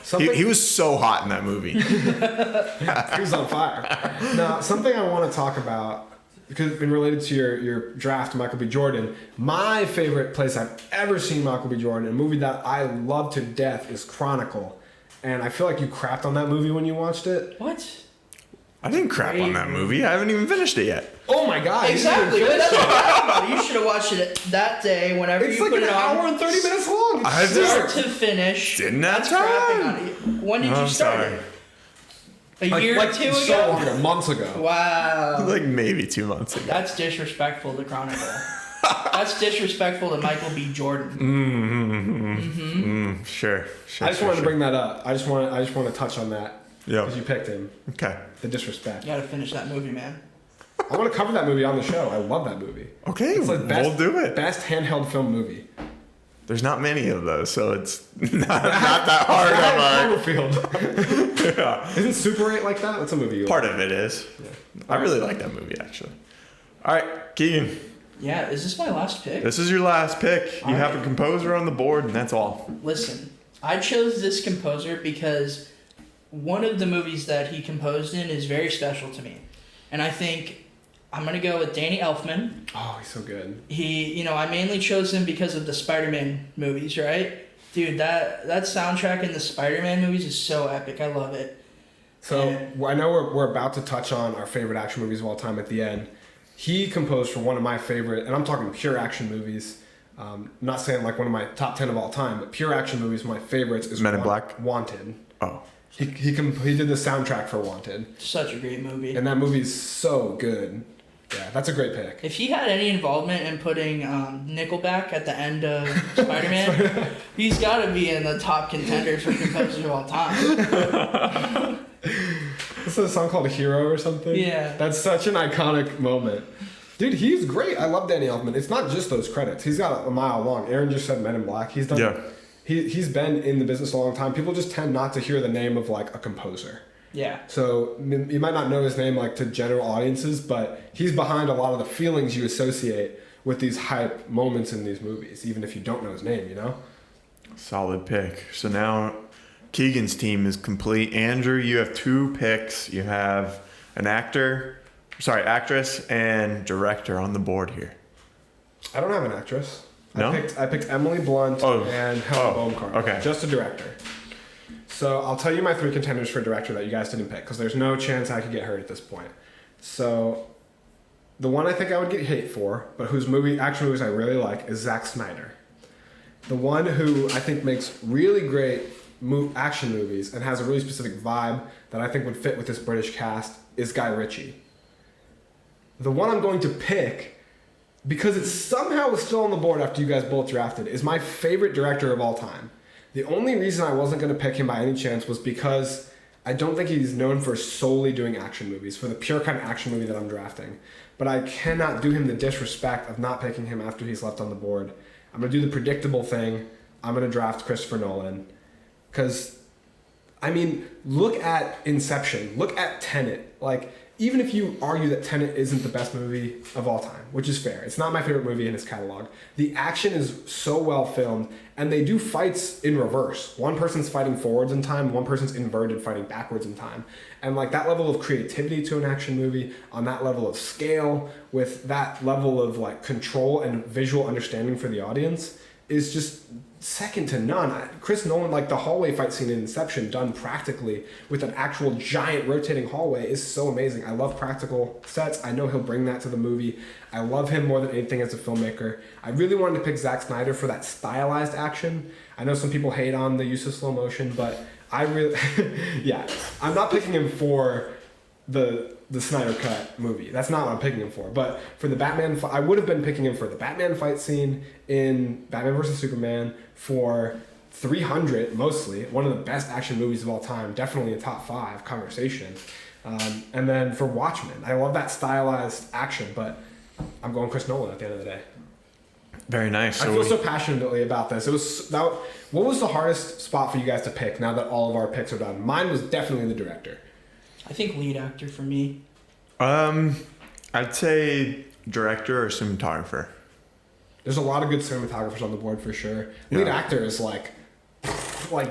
S1: Something-
S3: he was so hot in that movie.
S1: He was on fire. Now, something I want to talk about, because in related to your draft, Michael B. Jordan, my favorite place I've ever seen Michael B. Jordan, a movie that I love to death, is Chronicle. And I feel like you crapped on that movie when you watched it.
S2: What?
S3: I didn't crap on that movie. I haven't even finished it yet.
S1: Oh my god!
S2: Exactly. That's what I'm talking about. You should have watched it that day whenever
S1: It's
S2: you
S1: like
S2: put
S1: an
S2: it on.
S1: hour and 30 minutes long.
S3: I
S1: It's
S3: just-
S2: Start to finish.
S3: Didn't have
S2: That's crapping
S3: time.
S2: on it. When did
S3: I'm
S2: you start
S3: sorry.
S2: it? A year or two
S1: so
S2: ago?
S1: long ago, months ago.
S2: Wow.
S3: Maybe 2 months ago.
S2: That's disrespectful to Chronicle. That's disrespectful to Michael B. Jordan.
S3: Sure.
S1: I just wanted to bring that up. I just want to touch on that
S3: Yeah.
S1: because you picked him.
S3: Okay.
S1: The disrespect.
S2: You gotta finish that movie, man.
S1: I want to cover that movie on the show. I love that movie.
S3: Okay,
S1: It's like
S3: we'll do it.
S1: Best handheld film movie.
S3: There's not many of those, so it's not that hard of
S1: Cloverfield.
S3: yeah.
S1: Isn't Super 8 like that? That's a movie. You
S3: Part of it is. I really like that movie, actually. All right, Keegan,
S2: Yeah, is this my last pick?
S3: this is your last pick. You
S2: All
S3: have
S2: right.
S3: a composer on the board, and that's all.
S2: Listen, I chose this composer because one of the movies that he composed in is very special to me. And I think I'm going to go with Danny Elfman.
S1: Oh, he's so good.
S2: I mainly chose him because of the Spider-Man movies, right? Dude, that soundtrack in the Spider-Man movies is so epic. I love it.
S1: So
S2: And-
S1: I know we're about to touch on our favorite action movies of all time at the end. He composed for one of my favorite, and I'm talking pure action movies. Not saying like one of my top 10 of all time, but pure action movies. My favorites is
S3: Men in Black?
S1: Wanted.
S3: Oh.
S1: He did the soundtrack for Wanted,
S2: Such a great movie.
S1: and that movie's so good. Yeah, that's a great pick.
S2: If he had any involvement in putting Nickelback at the end of Spider-Man, he's got to be in the top contenders for composers of all time.
S1: This is a song called Hero or something.
S2: Yeah.
S1: That's such an iconic moment. Dude, he's great. I love Danny Elfman. It's not just those credits. He's got a mile long. Aaron just said Men in Black. He's done.
S3: Yeah.
S1: He's been in the business a long time. People just tend not to hear the name of like a composer.
S2: Yeah.
S1: So you might not know his name like to general audiences, but he's behind a lot of the feelings you associate with these hype moments in these movies, even if you don't know his name, you know?
S3: Solid pick. So now Keegan's team is complete. Andrew, you have 2 picks. You have an actress and director on the board here.
S1: I don't have an actress.
S3: No?
S1: I picked Emily Blunt and Helena Bonham Carter.
S3: Okay.
S1: Just a director. So I'll tell you my 3 contenders for director that you guys didn't pick, because there's no chance I could get hurt at this point. So the one I think I would get hate for, but whose action movies I really like, is Zack Snyder. The one who I think makes really great action movies and has a really specific vibe that I think would fit with this British cast is Guy Ritchie. The one I'm going to pick, because it somehow was still on the board after you guys both drafted, is my favorite director of all time. The only reason I wasn't going to pick him by any chance was because I don't think he's known for solely doing action movies, for the pure kind of action movie that I'm drafting. But I cannot do him the disrespect of not picking him after he's left on the board. I'm going to do the predictable thing. I'm going to draft Christopher Nolan. Because, I mean, look at Inception. Look at Tenet. Like, even if you argue that Tenet isn't the best movie of all time, which is fair, it's not my favorite movie in his catalog. The action is so well filmed, and they do fights in reverse. One person's fighting forwards in time, one person's inverted fighting backwards in time. And like that level of creativity to an action movie, on that level of scale, with that level of like control and visual understanding for the audience, is just second to none. Chris Nolan, like the hallway fight scene in Inception done practically with an actual giant rotating hallway, is so amazing. I love practical sets. I know he'll bring that to the movie. I love him more than anything as a filmmaker. I really wanted to pick Zack Snyder for that stylized action. I know some people hate on the use of slow motion, but I really, yeah, I'm not picking him for the Snyder Cut movie. That's not what I'm picking him for. But for the Batman, I would have been picking him for the Batman fight scene in Batman vs. Superman, for 300, mostly, one of the best action movies of all time, definitely a top 5 conversation. And then for Watchmen, I love that stylized action, but I'm going Chris Nolan at the end of the day.
S3: Very nice.
S1: I feel so passionately about this. What was the hardest spot for you guys to pick now that all of our picks are done? Mine was definitely the director.
S2: I think lead actor for me.
S3: I'd say director or cinematographer.
S1: There's a lot of good cinematographers on the board for sure. Lead actor is like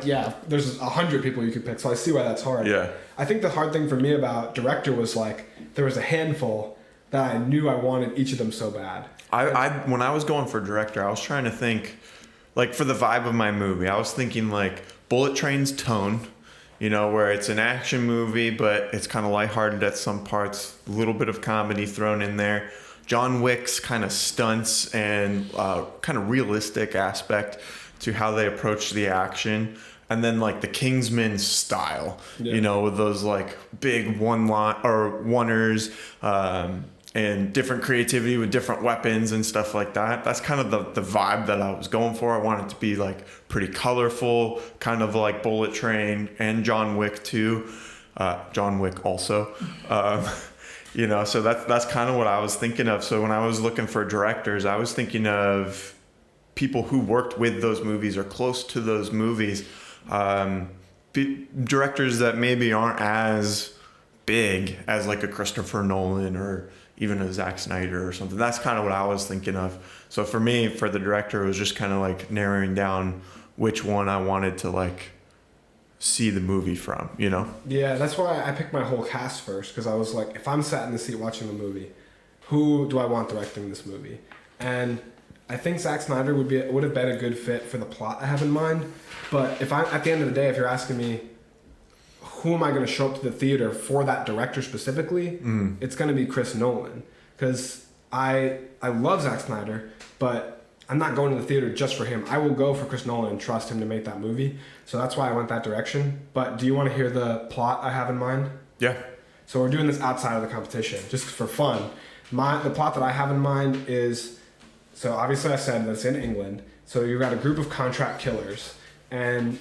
S1: yeah, there's 100 people you could pick, so I see why that's hard.
S3: Yeah.
S1: I think the hard thing for me about director was like there was a handful that I knew I wanted each of them so bad.
S3: When I was going for director, I was trying to think, like for the vibe of my movie, I was thinking like Bullet Train's tone, you know, where it's an action movie, but it's kind of lighthearted at some parts, a little bit of comedy thrown in there. John Wick's kind of stunts and kind of realistic aspect to how they approach the action. And then like the Kingsman style, you know, with those like big oneers, and different creativity with different weapons and stuff like that. That's kind of the vibe that I was going for. I want it to be like pretty colorful, kind of like Bullet Train and John Wick too. John Wick also. You know, so that's kind of what I was thinking of. So when I was looking for directors, I was thinking of people who worked with those movies or close to those movies. Directors that maybe aren't as big as like a Christopher Nolan or even a Zack Snyder or something. That's kind of what I was thinking of. So for me, for the director, it was just kind of like narrowing down which one I wanted to like see the movie from, you know?
S1: Yeah, that's why I picked my whole cast first, because I was like, if I'm sat in the seat watching the movie, who do I want directing this movie? And I think Zack Snyder would have been a good fit for the plot I have in mind. But if at the end of the day, if you're asking me, who am I going to show up to the theater for that director specifically? It's going to be Chris Nolan, because I love Zack Snyder, but I'm not going to the theater just for him. I will go for Chris Nolan and trust him to make that movie. So that's why I went that direction. But do you want to hear the plot I have in mind?
S3: Yeah.
S1: So we're doing this outside of the competition, just for fun. The plot that I have in mind is, so obviously I said that it's in England. So you've got a group of contract killers. And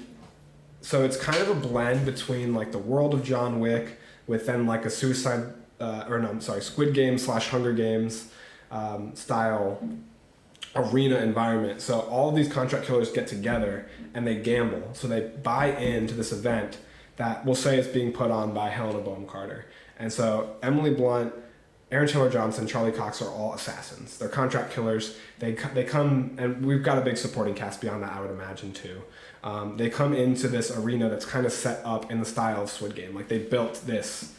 S1: so it's kind of a blend between like the world of John Wick with then like a Squid Game / Hunger Games style arena environment. So all of these contract killers get together and they gamble. So they buy into this event that we'll say is being put on by Helena Bonham Carter. And so Emily Blunt, Aaron Taylor Johnson, Charlie Cox are all assassins. They're contract killers. They come, and we've got a big supporting cast beyond that, I would imagine, too. They come into this arena that's kind of set up in the style of Squid Game. Like, they built this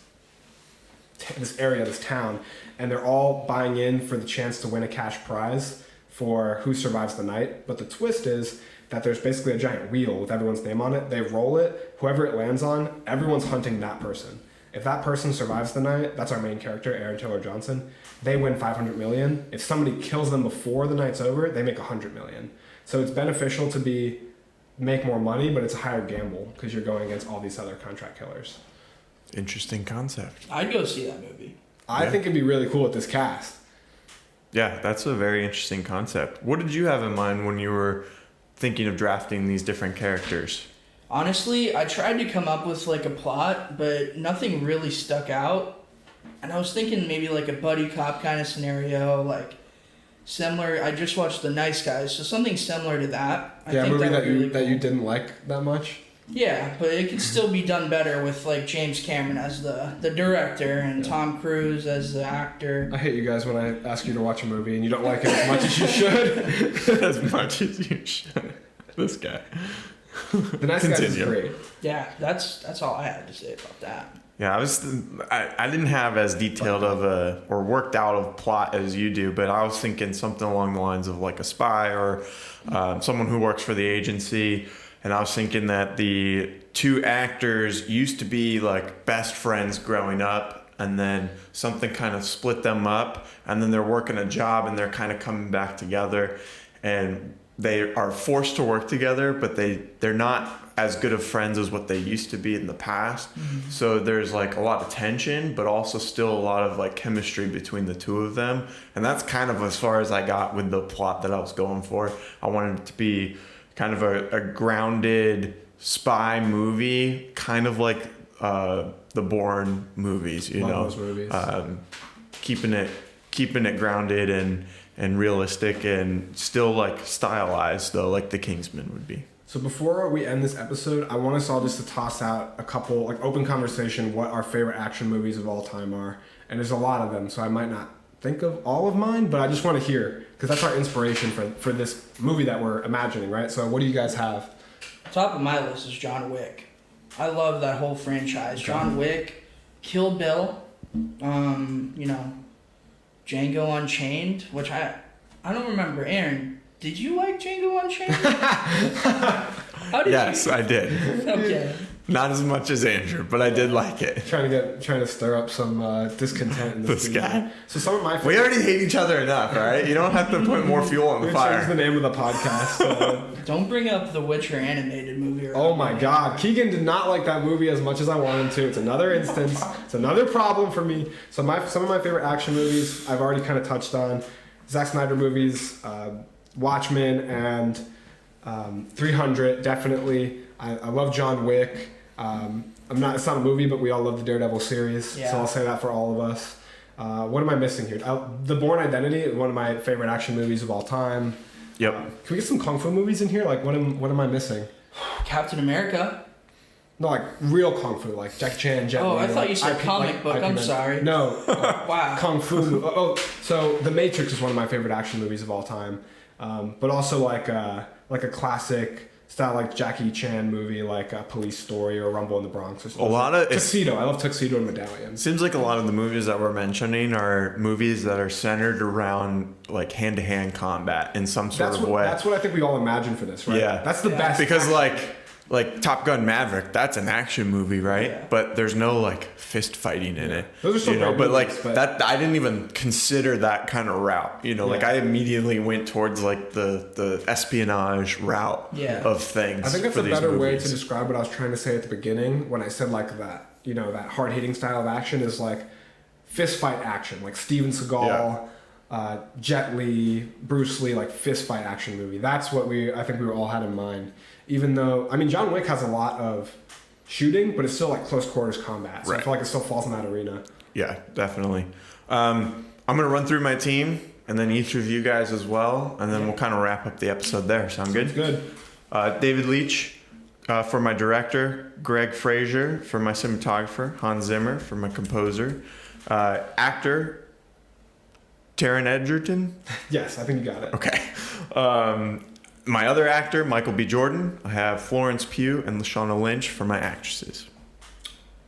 S1: area, this town, and they're all buying in for the chance to win a cash prize for who survives the night. But the twist is that there's basically a giant wheel with everyone's name on it. They roll it. Whoever it lands on, everyone's hunting that person. If that person survives the night, that's our main character, Aaron Taylor Johnson, they win $500 million. If somebody kills them before the night's over, they make $100 million. So it's beneficial to be make more money, but it's a higher gamble because you're going against all these other contract killers.
S3: Interesting concept.
S2: I'd go see that movie.
S1: I think it'd be really cool with this cast.
S3: Yeah, that's a very interesting concept. What did you have in mind when you were thinking of drafting these different characters?
S2: Honestly, I tried to come up with like a plot, but nothing really stuck out. And I was thinking maybe like a buddy cop kind of scenario, like similar. I just watched The Nice Guys, so something similar to that.
S1: Yeah, a movie that you didn't like that much.
S2: Yeah, but it could still be done better with like James Cameron as the director and Tom Cruise as the actor.
S1: I hate you guys when I ask you to watch a movie and you don't like it as much as you should.
S3: As much as you should. This guy.
S1: The Nice Guys is great.
S2: Yeah, that's all I had to say about that.
S3: Yeah, I didn't have as detailed of a or worked out of plot as you do, but I was thinking something along the lines of like a spy or someone who works for the agency. And I was thinking that the two actors used to be like best friends growing up, and then something kind of split them up, and then they're working a job and they're kind of coming back together, and they are forced to work together, but they're not as good of friends as what they used to be in the past. Mm-hmm. So there's like a lot of tension, but also still a lot of like chemistry between the two of them. And that's kind of as far as I got with the plot that I was going for. I wanted it to be kind of a grounded spy movie, kind of like the Bourne movies, you know,
S1: those movies.
S3: Keeping it grounded and realistic and still like stylized though, like the Kingsman would be.
S1: So before we end this episode, I want us all just to toss out a couple, like open conversation, what our favorite action movies of all time are. And there's a lot of them, so I might not think of all of mine, but I just want to hear, because that's our inspiration for this movie that we're imagining, right? So what do you guys have?
S2: Top of my list is John Wick. I love that whole franchise. John Wick, Kill Bill, Django Unchained, which I don't remember. Aaron, did you like Django Unchained?
S3: Yes, I did.
S2: Okay.
S3: Not as much as Andrew, but I did like it.
S1: Trying to stir up some discontent in
S3: this guy.
S1: So some of my
S3: we already hate each other enough, right? You don't have to put more fuel on the fire.
S1: Change the name of the podcast.
S2: Don't bring up the Witcher animated movie.
S1: Oh my God, Keegan did not like that movie as much as I wanted to. It's another instance. It's another problem for me. So some of my favorite action movies I've already kind of touched on. Zack Snyder movies, Watchmen and 300 definitely. I love John Wick. It's not a movie, but we all love the Daredevil series, so I'll say that for all of us. What am I missing here? The Bourne Identity is one of my favorite action movies of all time.
S3: Yep.
S1: Can we get some kung fu movies in here? Like, what am I missing?
S2: Captain America.
S1: No, like real kung fu, like Jackie Chan, Jet Li.
S2: Oh, I thought you said comic book. I'm sorry.
S1: No.
S2: Wow.
S1: Kung fu. So The Matrix is one of my favorite action movies of all time, but also like a classic style like Jackie Chan movie, like a Police Story or Rumble in the Bronx or something.
S3: A lot of
S1: Tuxedo. I love Tuxedo and Medallion.
S3: Seems like a lot of the movies that we're mentioning are movies that are centered around like hand-to-hand combat in some sort of way.
S1: That's what I think we all imagine for this, right?
S3: Yeah.
S1: That's the best.
S3: Because like Top Gun Maverick, that's an action movie, right? Yeah. But there's no like fist fighting in it.
S1: Those are so
S3: but that I didn't even consider that kind of route. Like I immediately went towards like the espionage route of things.
S1: I think that's a better way to describe what I was trying to say at the beginning when I said like that, that hard-hitting style of action is like fist fight action, like Steven Seagal, Jet Li, Bruce Lee, like fist fight action movie. That's what I think we all had in mind. Even though, John Wick has a lot of shooting, but it's still like close quarters combat. So I feel like it still falls in that arena.
S3: Yeah, definitely. I'm going to run through my team and then each of you guys as well. And then we'll kind of wrap up the episode there. Sound good?
S1: Good.
S3: David Leitch for my director. Greg Fraser for my cinematographer. Hans Zimmer for my composer. Actor, Taron Egerton.
S1: Yes, I think you got it.
S3: Okay. My other actor, Michael B. Jordan. I have Florence Pugh and Lashana Lynch for my actresses.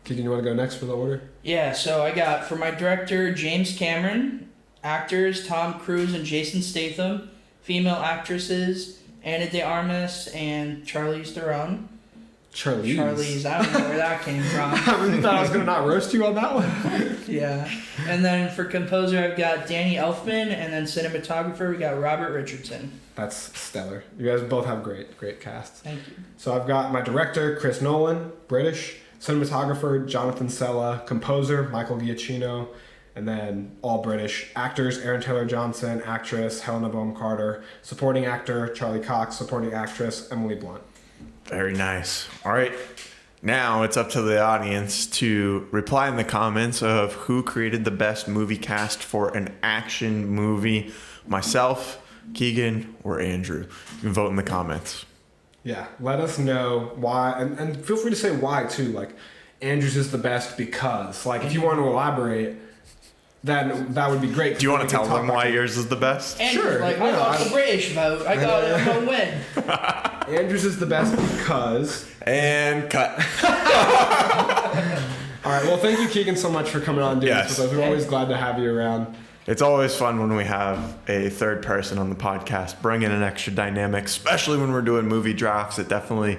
S1: Keegan, you want to go next for the order?
S2: Yeah, so I got for my director, James Cameron. Actors, Tom Cruise and Jason Statham. Female actresses, Ana de Armas and Charlize Theron.
S1: Charlize,
S2: I don't know where that came from.
S1: You thought I was going to not roast you on that one?
S2: Yeah. And then for composer, I've got Danny Elfman, and then cinematographer, we got Robert Richardson.
S1: That's stellar. You guys both have great casts.
S2: Thank you.
S1: So I've got my director, Chris Nolan, British, cinematographer, Jonathan Sella, composer, Michael Giacchino, and then all British. Actors, Aaron Taylor-Johnson, actress, Helena Bonham Carter, supporting actor, Charlie Cox, supporting actress, Emily Blunt.
S3: Very nice. All right. Now it's up to the audience to reply in the comments of who created the best movie cast for an action movie. Myself, Keegan, or Andrew. You can vote in the comments.
S1: Yeah, let us know why, and feel free to say why too. Like, Andrews is the best because, like, if you want to elaborate, then that would be great.
S3: Do you want to tell them why yours is the best?
S2: And
S1: Sure,
S2: like,
S1: yeah,
S2: I got the British vote. I got it. I'm gonna win.
S1: Andrews is the best because.
S3: And cut.
S1: All right. Well, thank you, Keegan, so much for coming on and doing
S3: Yes.
S1: this with us. We're always glad to have you around.
S3: It's always fun when we have a third person on the podcast, bring in an extra dynamic, especially when we're doing movie drafts. It definitely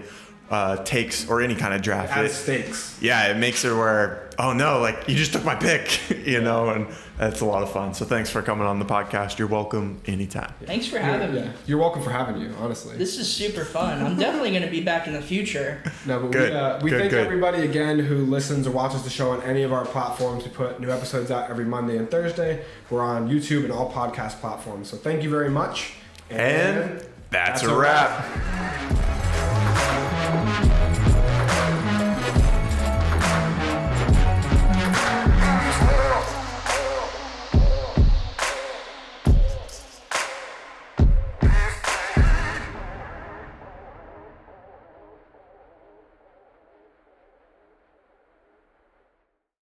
S3: takes, or any kind of draft.
S1: Adds stakes.
S3: Yeah, it makes it where, oh no, like you just took my pick, and that's a lot of fun. So thanks for coming on the podcast. You're welcome anytime.
S2: Thanks for having me.
S1: You're welcome for having you, honestly.
S2: This is super fun. I'm definitely going to be back in the future.
S1: No, but
S3: Good.
S1: we
S3: Good,
S1: thank
S3: good.
S1: everybody again who listens or watches the show on any of our platforms. We put new episodes out every Monday and Thursday. We're on YouTube and all podcast platforms. So thank you very much.
S3: And that's a wrap.